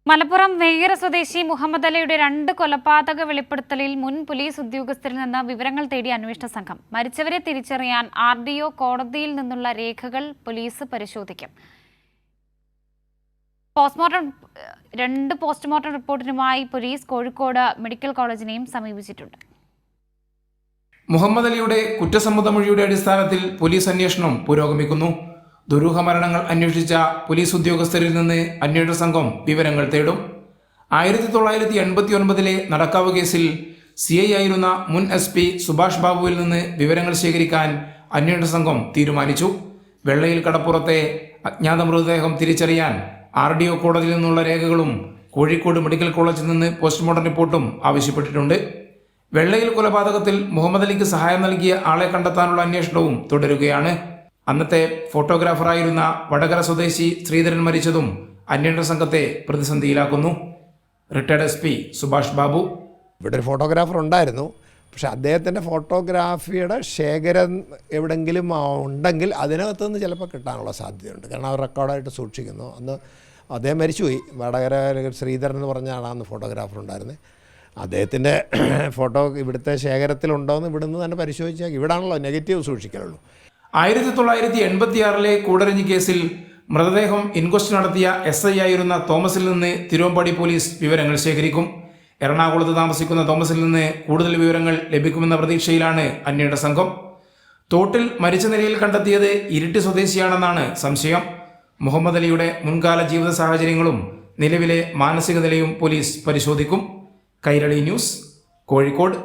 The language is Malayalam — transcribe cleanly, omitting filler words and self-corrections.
മലപ്പുറം വെയ്യറ സ്വദേശി മുഹമ്മദ് അലിയുടെ 2 കൊലപാതക വെളിപ്പെടുത്തലിൽ മുൻ പോലീസ് ഉദ്യോഗസ്ഥരിൽ നിന്ന് വിവരങ്ങൾ തേടി അന്വേഷണ സംഘം. മരിച്ചവരെ തിരിച്ചറിയാൻ ആർഡിഒ കോടതിയിൽ നിന്നുള്ള രേഖകൾ പോലീസ് പരിശോധിക്കും. പോസ്റ്റ്മോർട്ടം റിപ്പോർട്ടിനുമായി പോലീസ് കോഴിക്കോട് മെഡിക്കൽ കോളേജിനെയും സമീപിച്ചിട്ടുണ്ട്. മുഹമ്മദ് അലിയുടെ കുറ്റസമ്മത മൊഴിയുടെ അടിസ്ഥാനത്തിൽ പോലീസ് അന്വേഷണം പുരോഗമിക്കുന്നു. ദുരൂഹ മരണങ്ങൾ അന്വേഷിച്ച പോലീസ് ഉദ്യോഗസ്ഥരിൽ നിന്ന് അന്വേഷണ സംഘം വിവരങ്ങൾ തേടും. 1989 നടക്കാവ് കേസിൽ CI ആയിരുന്ന മുൻ SP സുഭാഷ് ബാബുവിൽ നിന്ന് വിവരങ്ങൾ ശേഖരിക്കാൻ അന്വേഷണ സംഘം തീരുമാനിച്ചു. വെള്ളയിൽ കടപ്പുറത്തെ അജ്ഞാത മൃതദേഹം തിരിച്ചറിയാൻ RDO കോടതിയിൽ നിന്നുള്ള രേഖകളും കോഴിക്കോട് മെഡിക്കൽ കോളേജിൽ നിന്ന് പോസ്റ്റ്മോർട്ടം റിപ്പോർട്ടും ആവശ്യപ്പെട്ടിട്ടുണ്ട്. വെള്ളയിൽ കൊലപാതകത്തിൽ മുഹമ്മദ് അലിക്ക് സഹായം നൽകിയ ആളെ കണ്ടെത്താനുള്ള അന്വേഷണവും തുടരുകയാണ്. അന്നത്തെ ഫോട്ടോഗ്രാഫറായിരുന്ന വടകര സ്വദേശി ശ്രീധരൻ മരിച്ചതും അന്വേഷണ സംഘത്തെ പ്രതിസന്ധിയിലാക്കുന്നു. Retired SP Subhash Babu. ഇവിടെ ഒരു ഫോട്ടോഗ്രാഫർ ഉണ്ടായിരുന്നു. പക്ഷെ അദ്ദേഹത്തിൻ്റെ ഫോട്ടോഗ്രാഫിയുടെ ശേഖരം എവിടെയെങ്കിലും ഉണ്ടെങ്കിൽ അതിനകത്തുനിന്ന് ചിലപ്പോൾ കിട്ടാനുള്ള സാധ്യതയുണ്ട്. കാരണം അവർ റെക്കോർഡായിട്ട് സൂക്ഷിക്കുന്നു. അന്ന് അദ്ദേഹം മരിച്ചുപോയി. വടകര ശ്രീധരൻ എന്ന് പറഞ്ഞാണ് അന്ന് ഫോട്ടോഗ്രാഫർ ഉണ്ടായിരുന്നത്. അദ്ദേഹത്തിൻ്റെ ഫോട്ടോ ഇവിടുത്തെ ശേഖരത്തിലുണ്ടോയെന്ന് ഇവിടുന്ന് തന്നെ പരിശോധിച്ചാൽ ഇവിടാണല്ലോ നെഗറ്റീവ് സൂക്ഷിക്കാനുള്ളൂ. 1986 കൂടരഞ്ഞി കേസിൽ മൃതദേഹം ഇൻക്വസ്റ്റ് നടത്തിയ SI ആയിരുന്ന തോമസിൽ നിന്ന് തിരുവമ്പാടി പോലീസ് വിവരങ്ങൾ ശേഖരിക്കും. എറണാകുളത്ത് താമസിക്കുന്ന തോമസിൽ നിന്ന് കൂടുതൽ വിവരങ്ങൾ ലഭിക്കുമെന്ന പ്രതീക്ഷയിലാണ് അന്വേഷണ സംഘം. തോട്ടിൽ മരിച്ച നിലയിൽ കണ്ടെത്തിയത് ഇരിട്ടി സ്വദേശിയാണെന്നാണ് സംശയം. മുഹമ്മദ് അലിയുടെ മുൻകാല ജീവിത സാഹചര്യങ്ങളും നിലവിലെ മാനസിക നിലയും പോലീസ് പരിശോധിക്കും. കൈരളി ന്യൂസ്, കോഴിക്കോട്.